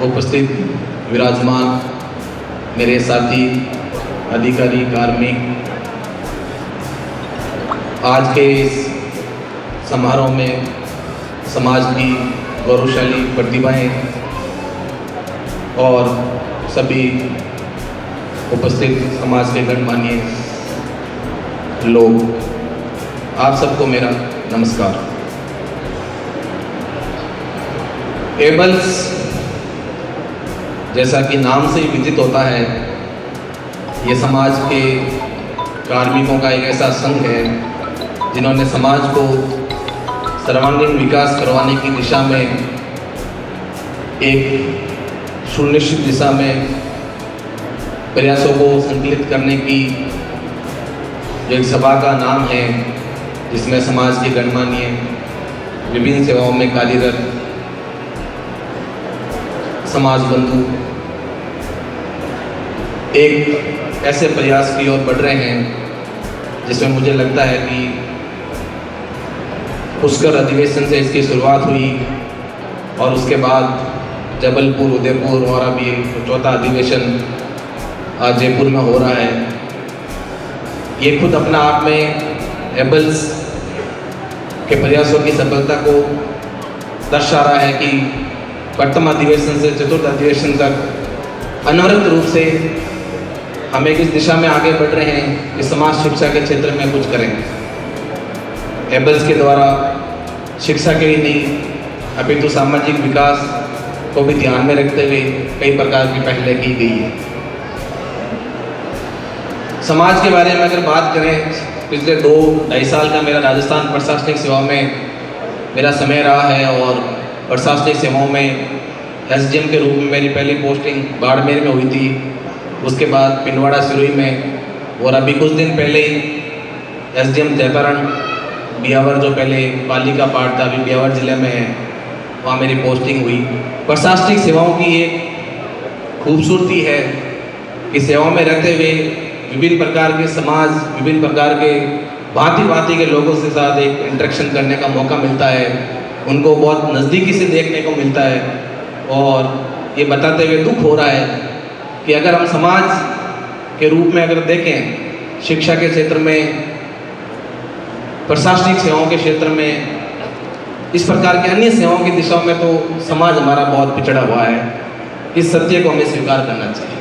उपस्थित विराजमान मेरे साथी अधिकारी कार्मिक, आज के इस समारोह में समाज की गौरवशाली प्रतिभाएं और सभी उपस्थित समाज के गणमान्य लोग, आप सबको मेरा नमस्कार। एबल्स जैसा कि नाम से ही विदित होता है, ये समाज के कार्मिकों का एक ऐसा संघ है जिन्होंने समाज को सर्वांगीण विकास करवाने की दिशा में एक सुनिश्चित दिशा में प्रयासों को संकलित करने की जो एक सभा का नाम है, जिसमें समाज के गणमान्य विभिन्न सेवाओं में कार्यरत समाज बंधु एक ऐसे प्रयास की ओर बढ़ रहे हैं जिसमें मुझे लगता है कि पुष्कर अधिवेशन से इसकी शुरुआत हुई और उसके बाद जबलपुर, उदयपुर और अभी चौथा अधिवेशन आज जयपुर में हो रहा है। ये खुद अपना आप में एबल्स के प्रयासों की सफलता को दर्शा रहा है कि प्रथम अधिवेशन से चतुर्थ अधिवेशन तक अनवरत रूप से हम एक इस दिशा में आगे बढ़ रहे हैं कि समाज शिक्षा के क्षेत्र में कुछ करेंगे। एबल्स के द्वारा शिक्षा के ही नहीं अपितु सामाजिक विकास को भी ध्यान में रखते हुए कई प्रकार की पहलें की गई है। समाज के बारे में अगर बात करें, पिछले 2-2.5 साल का मेरा राजस्थान प्रशासनिक सेवाओं में मेरा समय रहा है और प्रशासनिक सेवाओं में एसडीएम के रूप में मेरी पहली पोस्टिंग बाड़मेर में हुई थी, उसके बाद पिंडवाड़ा सिरोही में, और अभी कुछ दिन पहले ही एसडीएम जयकरण बियावर, जो पहले पाली का पार्ट था, अभी बियावर जिले में है, वहाँ मेरी पोस्टिंग हुई। प्रशासनिक सेवाओं की एक खूबसूरती है कि सेवाओं में रहते हुए विभिन्न प्रकार के समाज, विभिन्न प्रकार के भांति भांति के लोगों के साथ एक इंटरेक्शन करने का मौका मिलता है, उनको बहुत नज़दीकी से देखने को मिलता है। और ये बताते हुए दुख हो रहा है कि अगर हम समाज के रूप में अगर देखें, शिक्षा के क्षेत्र में, प्रशासनिक सेवाओं के क्षेत्र में, इस प्रकार की अन्य सेवाओं की दिशाओं में, तो समाज हमारा बहुत पिछड़ा हुआ है। इस सत्य को हमें स्वीकार करना चाहिए।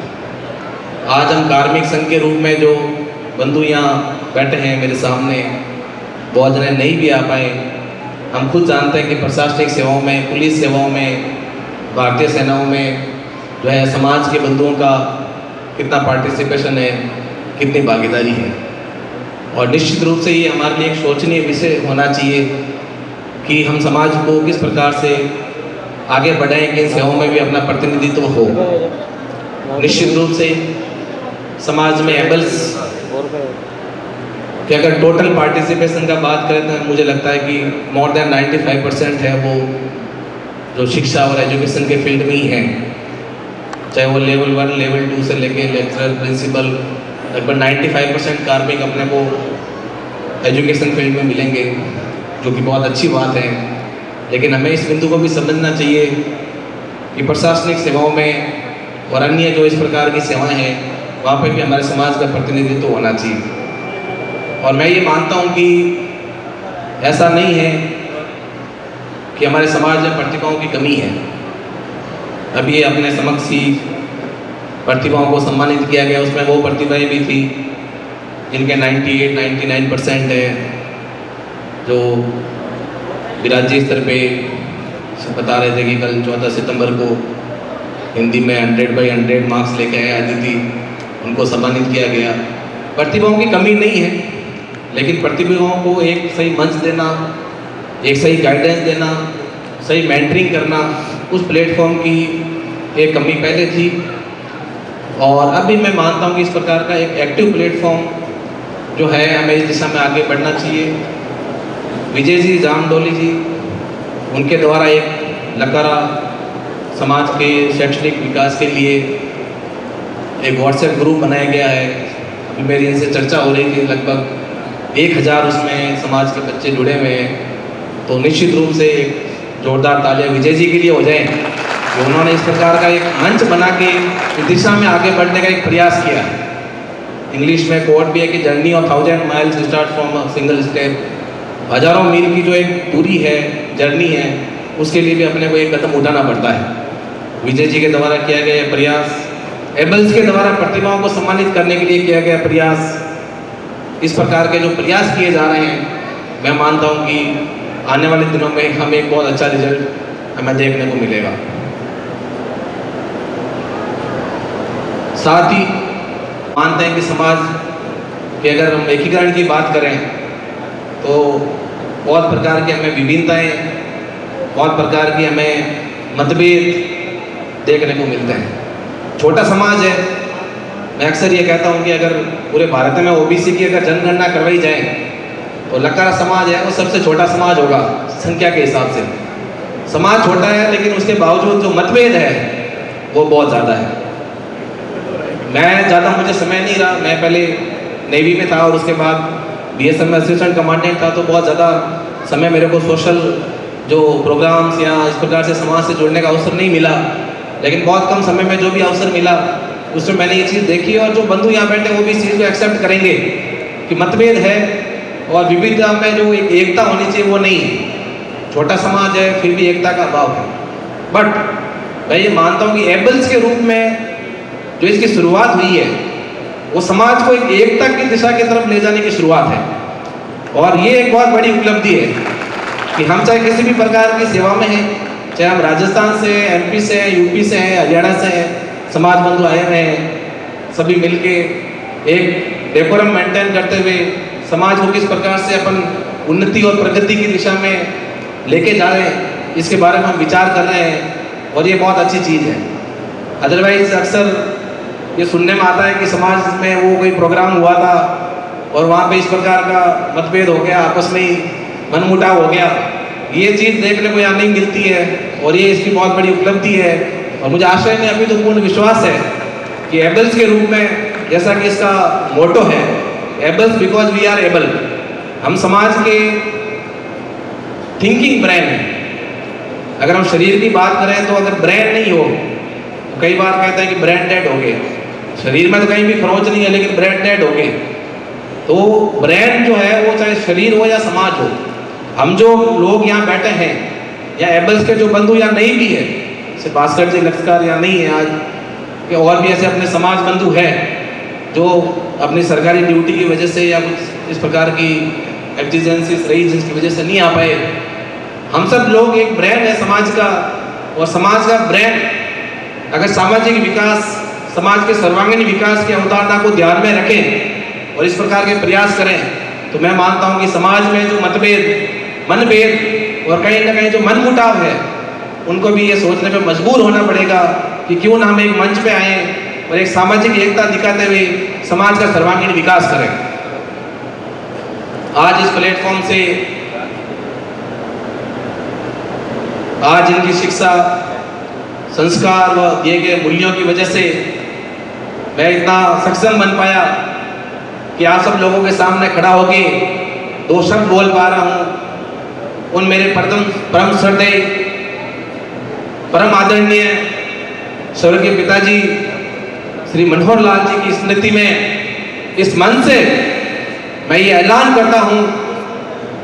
आज हम कार्मिक संघ के रूप में जो बंधु यहाँ बैठे हैं मेरे सामने, बहुत जने नहीं भी आ पाए। हम खुद जानते हैं कि प्रशासनिक सेवाओं में, पुलिस सेवाओं में, भारतीय सेनाओं में जो है समाज के बंधुओं का कितना पार्टिसिपेशन है, कितनी भागीदारी है। और निश्चित रूप से ये हमारे लिए एक सोचनीय विषय होना चाहिए कि हम समाज को किस प्रकार से आगे बढ़ाएं कि इन सेवाओं में भी अपना प्रतिनिधित्व हो। निश्चित रूप से समाज में एबल्स कि अगर टोटल पार्टिसिपेशन का बात करें तो मुझे लगता है कि मोर देन 95% है वो जो शिक्षा और एजुकेशन के फील्ड में ही हैं, चाहे वो लेवल 1, लेवल 2 से लेके लेक्चरर, प्रिंसिपल, लगभग 95% कार्मिक अपने को एजुकेशन फील्ड में मिलेंगे, जो कि बहुत अच्छी बात है। लेकिन हमें इस बिंदु को भी समझना चाहिए कि प्रशासनिक सेवाओं में और अन्य जो इस प्रकार की सेवाएं हैं, वहाँ पर भी हमारे समाज का प्रतिनिधित्व होना चाहिए। और मैं ये मानता हूँ कि ऐसा नहीं है कि हमारे समाज में प्रतिभाओं की कमी है। अभी ये अपने समक्ष ही प्रतिभाओं को सम्मानित किया गया, उसमें वो प्रतिभाएं भी थी जिनके 98-99% है, जो राज्य स्तर पे बता रहे थे कि कल 14 सितंबर को हिंदी में 100/100 मार्क्स लेके आए अदिति, उनको सम्मानित किया गया। प्रतिभाओं की कमी नहीं है, लेकिन प्रतिभाओं को एक सही मंच देना, एक सही गाइडेंस देना, सही मेंटरिंग करना, उस प्लेटफॉर्म की एक कमी पहले थी। और अभी मैं मानता हूँ कि इस प्रकार का एक एक्टिव प्लेटफॉर्म जो है, हमें इस दिशा में आगे बढ़ना चाहिए। विजय जी जामडोली जी, उनके द्वारा एक लकारा समाज के शैक्षणिक विकास के लिए एक व्हाट्सएप ग्रुप बनाया गया है। अभी मेरी इनसे चर्चा हो रही थी, लगभग 1000 उसमें समाज के बच्चे जुड़े हुए हैं। तो निश्चित रूप से एक जोरदार तालियां विजय जी के लिए हो जाए। कि उन्होंने इस प्रकार का एक मंच बना के इस दिशा में आगे बढ़ने का एक प्रयास किया। इंग्लिश में कोट भी है कि journey of 1000 miles start from a single step. हजारों मील की जो एक दूरी है, जर्नी है, उसके लिए भी अपने को एक कदम उठाना पड़ता है। विजय जी के द्वारा किया गया प्रयास, एबल्स के द्वारा प्रतिभाओं को सम्मानित करने के लिए किया गया प्रयास, इस प्रकार के जो प्रयास किए जा रहे हैं, मैं मानता हूं कि आने वाले दिनों में हमें एक बहुत अच्छा रिजल्ट हमें देखने को मिलेगा। साथ ही मानते हैं कि समाज के अगर हम एकीकरण की बात करें तो बहुत प्रकार की हमें विभिन्नताएं, बहुत प्रकार की हमें मतभेद देखने को मिलते हैं। छोटा समाज है, मैं अक्सर ये कहता हूँ कि अगर पूरे भारत में ओबीसी की अगर जनगणना करवाई जाए तो लकारा समाज है वो सबसे छोटा समाज होगा संख्या के हिसाब से। समाज छोटा है लेकिन उसके बावजूद जो मतभेद है वो बहुत ज़्यादा है। मैं ज़्यादा, मुझे समय नहीं रहा, मैं पहले नेवी में था और उसके बाद बीएसएफ में असिस्टेंट कमांडेंट था, तो बहुत ज़्यादा समय मेरे को सोशल जो प्रोग्राम्स या इस प्रकार से समाज से जुड़ने का अवसर नहीं मिला, लेकिन बहुत कम समय में जो भी अवसर मिला उसमें मैंने ये चीज़ देखी। और जो बंधु यहाँ बैठे वो भी इस चीज़ को एक्सेप्ट करेंगे कि मतभेद है और विविधता में जो एक एकता होनी चाहिए वो नहीं है। छोटा समाज है फिर भी एकता का अभाव है। बट मैं ये मानता हूँ कि एबल्स के रूप में जो इसकी शुरुआत हुई है वो समाज को एक एकता की दिशा की तरफ ले जाने की शुरुआत है। और ये एक बहुत बड़ी उपलब्धि है कि हम चाहे किसी भी प्रकार की सेवा में हैं, चाहे हम राजस्थान से, एमपी से हैं, यूपी से हैं, हरियाणा से हैं, समाज बंधु आए हुए हैं, सभी मिलके एक डेकोरम मेंटेन करते हुए समाज को किस प्रकार से अपन उन्नति और प्रगति की दिशा में लेके जा रहे हैं, इसके बारे में हम विचार कर रहे हैं और ये बहुत अच्छी चीज़ है। अदरवाइज अक्सर ये सुनने में आता है कि समाज में वो कोई प्रोग्राम हुआ था और वहाँ पे इस प्रकार का मतभेद हो गया, आपस में ही मनमुटाव हो गया। ये चीज़ देखने को यहाँ नहीं मिलती है और ये इसकी बहुत बड़ी उपलब्धि है। और मुझे आशा नहीं, अभी तो पूर्ण विश्वास है कि एबल्स के रूप में, जैसा कि इसका मोटो है, एबल्स बिकॉज वी आर एबल, हम समाज के थिंकिंग ब्रेन हैं। अगर हम शरीर की बात करें तो अगर ब्रेन नहीं हो, तो कई बार कहते हैं कि ब्रेन डेड हो गए, शरीर में तो कहीं भी खरोच नहीं है लेकिन ब्रेन डेड हो गए। तो ब्रेन जो है वो चाहे शरीर हो या समाज हो, हम जो लोग यहाँ बैठे हैं या एबल्स के जो बंधु यहाँ नहीं भी है, जैसे भास्कर जी लक्ष्कर यहाँ नहीं है आज, कि और भी ऐसे अपने समाज बंधु हैं जो अपनी सरकारी ड्यूटी की वजह से या कुछ इस प्रकार की एक्जिजेंसीज रही जिसकी वजह से नहीं आ पाए। हम सब लोग एक ब्रेन है समाज का, और समाज का ब्रेन अगर सामाजिक विकास, समाज के सर्वांगीण विकास की अवधारणा को ध्यान में रखें और इस प्रकार के प्रयास करें, तो मैं मानता हूं कि समाज में जो मतभेद, मनभेद और कहीं ना कहीं जो मनमुटाव है, उनको भी ये सोचने पे मजबूर होना पड़ेगा कि क्यों ना हम एक मंच पे आए और एक सामाजिक एकता दिखाते हुए समाज का सर्वांगीण विकास करें। आज इस प्लेटफॉर्म से, आज इनकी शिक्षा, संस्कार व दिए गए मूल्यों की वजह से मैं इतना सक्षम बन पाया कि आप सब लोगों के सामने खड़ा होके दो शब्द बोल पा रहा हूँ। उन मेरे परम श्रद्धेय, परम आदरणीय स्वर्गीय पिताजी श्री मनोहर लाल जी की स्मृति में इस मंच से मैं ये ऐलान करता हूँ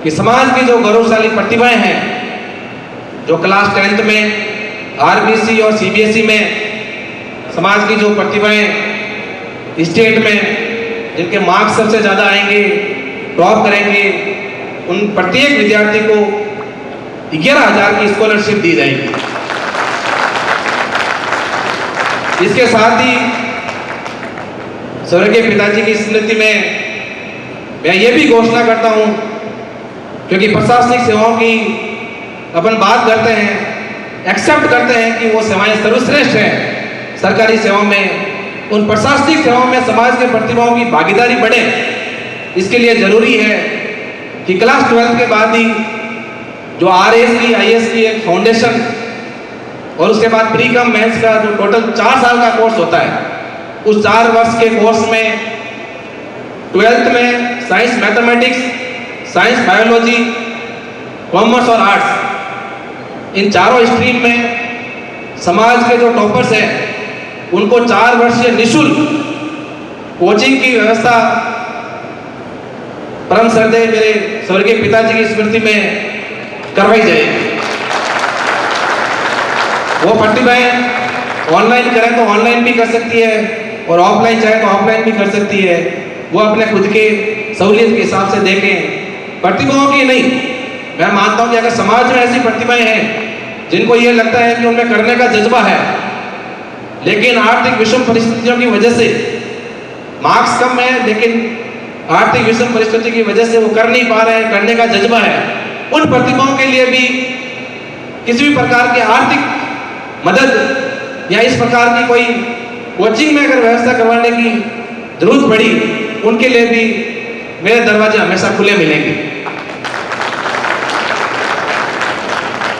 कि समाज की जो गौरवशाली प्रतिभाएं हैं, जो क्लास 10th में आरबीसी और सीबीएसई में समाज की जो प्रतिभाएं स्टेट में जिनके मार्क्स सबसे ज़्यादा आएंगे, टॉप करेंगे, उन प्रत्येक विद्यार्थी को 11,000 की स्कॉलरशिप दी जाएगी। इसके साथ ही स्वर्गीय पिताजी की स्मृति में मैं ये भी घोषणा करता हूँ, क्योंकि प्रशासनिक सेवाओं की अपन बात करते हैं, एक्सेप्ट करते हैं कि वो सेवाएं सर्वश्रेष्ठ हैं सरकारी सेवाओं में, उन प्रशासनिक सेवाओं में समाज के प्रतिभाओं की भागीदारी बढ़े। इसके लिए जरूरी है कि क्लास 12 के बाद ही जो आरएस की, आईएएस की एक फाउंडेशन और उसके बाद प्री कम मेंस का जो टोटल 4 साल का कोर्स होता है, उस 4 वर्ष के कोर्स में 12th में science mathematics, science biology, commerce और आर्ट्स, इन चारों स्ट्रीम में समाज के जो टॉपर्स हैं उनको 4 वर्षीय निःशुल्क कोचिंग की व्यवस्था परम श्रद्धेय मेरे स्वर्गीय पिताजी की स्मृति में करवाई जाएगी। वो प्रतिभाएं ऑनलाइन करें तो ऑनलाइन भी कर सकती है और ऑफलाइन चाहे तो ऑफलाइन भी कर सकती है। वो अपने खुद के सहूलियत के हिसाब से देखें, प्रतिभाओं की नहीं। मैं मानता हूं कि अगर समाज में ऐसी प्रतिभाएं हैं जिनको ये लगता है कि उनमें करने का जज्बा है, लेकिन आर्थिक विषम परिस्थितियों की वजह से मार्क्स कम है, लेकिन आर्थिक विषम परिस्थिति की वजह से वो कर नहीं पा रहे हैं, करने का जज्बा है, उन प्रतिभाओं के लिए भी किसी भी प्रकार की आर्थिक मदद या इस प्रकार की कोई कोचिंग में अगर व्यवस्था करवाने की जरूरत पड़ी, उनके लिए भी मेरे दरवाजे हमेशा खुले मिलेंगे।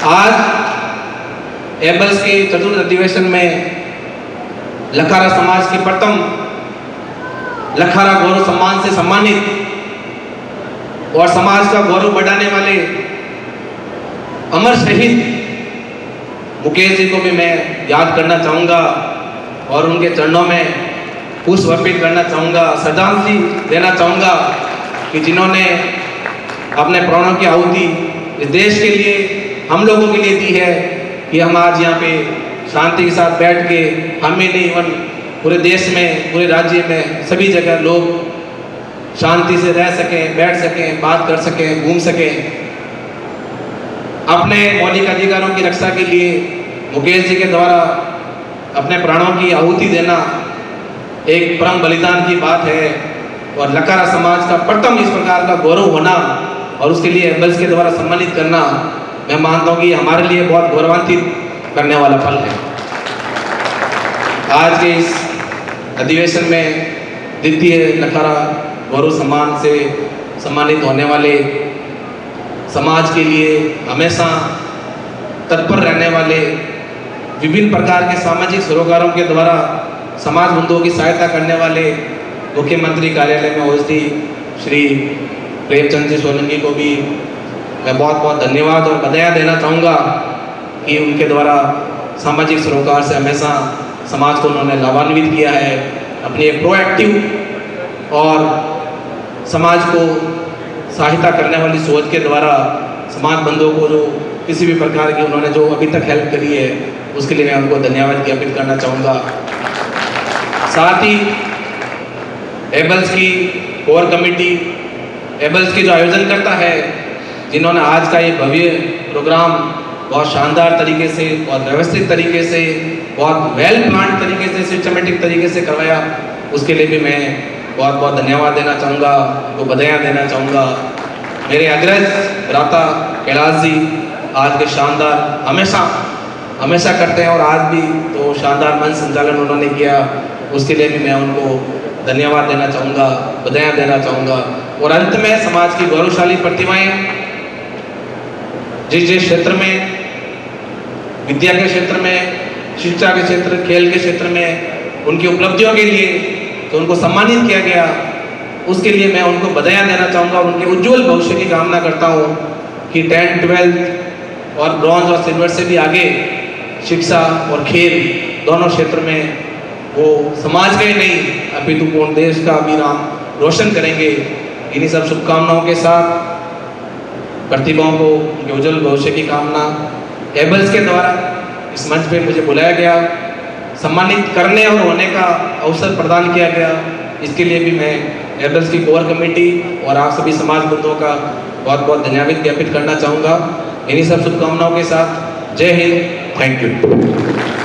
आज एबल्स के चतुर्थ अधिवेशन में लखारा समाज की प्रथम लखारा गौरव सम्मान से सम्मानित और समाज का गौरव बढ़ाने वाले अमर शहीद मुकेश जी को भी मैं याद करना चाहूँगा और उनके चरणों में पुष्प अर्पित करना चाहूँगा, श्रद्धांजलि देना चाहूँगा कि जिन्होंने अपने प्राणों की आहुति इस देश के लिए, हम लोगों के लिए दी है कि हम आज यहाँ पे शांति के साथ बैठ के, हम ही नहीं इवन पूरे देश में, पूरे राज्य में, सभी जगह लोग शांति से रह सकें, बैठ सकें, बात कर सकें, घूम सकें। अपने मौलिक अधिकारों की रक्षा के लिए मुकेश जी के द्वारा अपने प्राणों की आहुति देना एक परम बलिदान की बात है और लखारा समाज का प्रथम इस प्रकार का गौरव होना और उसके लिए एबल्स के द्वारा सम्मानित करना, मैं मानता हूँ कि हमारे लिए बहुत गौरवान्वित करने वाला पल है। आज के इस अधिवेशन में द्वितीय लखारा गौरव सम्मान से सम्मानित होने वाले, समाज के लिए हमेशा तत्पर रहने वाले, विभिन्न प्रकार के सामाजिक सरोकारों के द्वारा समाज बंधुओं की सहायता करने वाले मुख्यमंत्री कार्यालय में ओएसडी श्री प्रेमचंद जी सोलंकी को भी मैं बहुत बहुत धन्यवाद और बधाई देना चाहूँगा कि उनके द्वारा सामाजिक सरोकार से हमेशा समाज को उन्होंने लाभान्वित किया है। अपनी एक प्रोएक्टिव और समाज को सहायता करने वाली सोच के द्वारा समाज बंधुओं को जो किसी भी प्रकार की उन्होंने जो अभी तक हेल्प करी है, उसके लिए मैं उनको धन्यवाद ज्ञापित करना चाहूँगा। साथ ही एबल्स की कोर कमेटी, एबल्स के जो आयोजन करता है, जिन्होंने आज का ये भव्य प्रोग्राम बहुत शानदार तरीके से, बहुत व्यवस्थित तरीके से, बहुत वेल प्लान तरीके से, सिस्टमेटिक तरीके से करवाया, उसके लिए भी मैं बहुत बहुत धन्यवाद देना चाहूँगा, उनको बधाई देना चाहूँगा। मेरे अग्रज भ्राता कैलाश जी आज के शानदार हमेशा करते हैं और आज भी तो शानदार मंच संचालन उन्होंने किया, उसके लिए भी मैं उनको धन्यवाद देना चाहूँगा, बधाई देना चाहूँगा। और अंत में समाज की गौरवशाली प्रतिभाएं जिस क्षेत्र में, विद्या के क्षेत्र में, शिक्षा के क्षेत्र, खेल के क्षेत्र में उनकी उपलब्धियों के लिए तो उनको सम्मानित किया गया, उसके लिए मैं उनको बधाई देना चाहूँगा और उनके उज्जवल भविष्य की कामना करता हूँ कि 10th 12th और ब्रॉन्ज और सिल्वर से भी आगे शिक्षा और खेल दोनों क्षेत्र में वो समाज का ही नहीं अपितु पूर्ण देश का भी नाम रोशन करेंगे। इन्हीं सब शुभकामनाओं के साथ प्रतिभाओं को उनके उज्जवल भविष्य की कामना, एबल्स के द्वारा इस मंच पे मुझे बुलाया गया, सम्मानित करने और होने का अवसर प्रदान किया गया, इसके लिए भी मैं एबल्स की कोर कमेटी और आप सभी समाज बंधुओं का बहुत बहुत धन्यवाद ज्ञापित करना चाहूँगा। इन्हीं सब शुभकामनाओं के साथ जय हिंद, थैंक यू।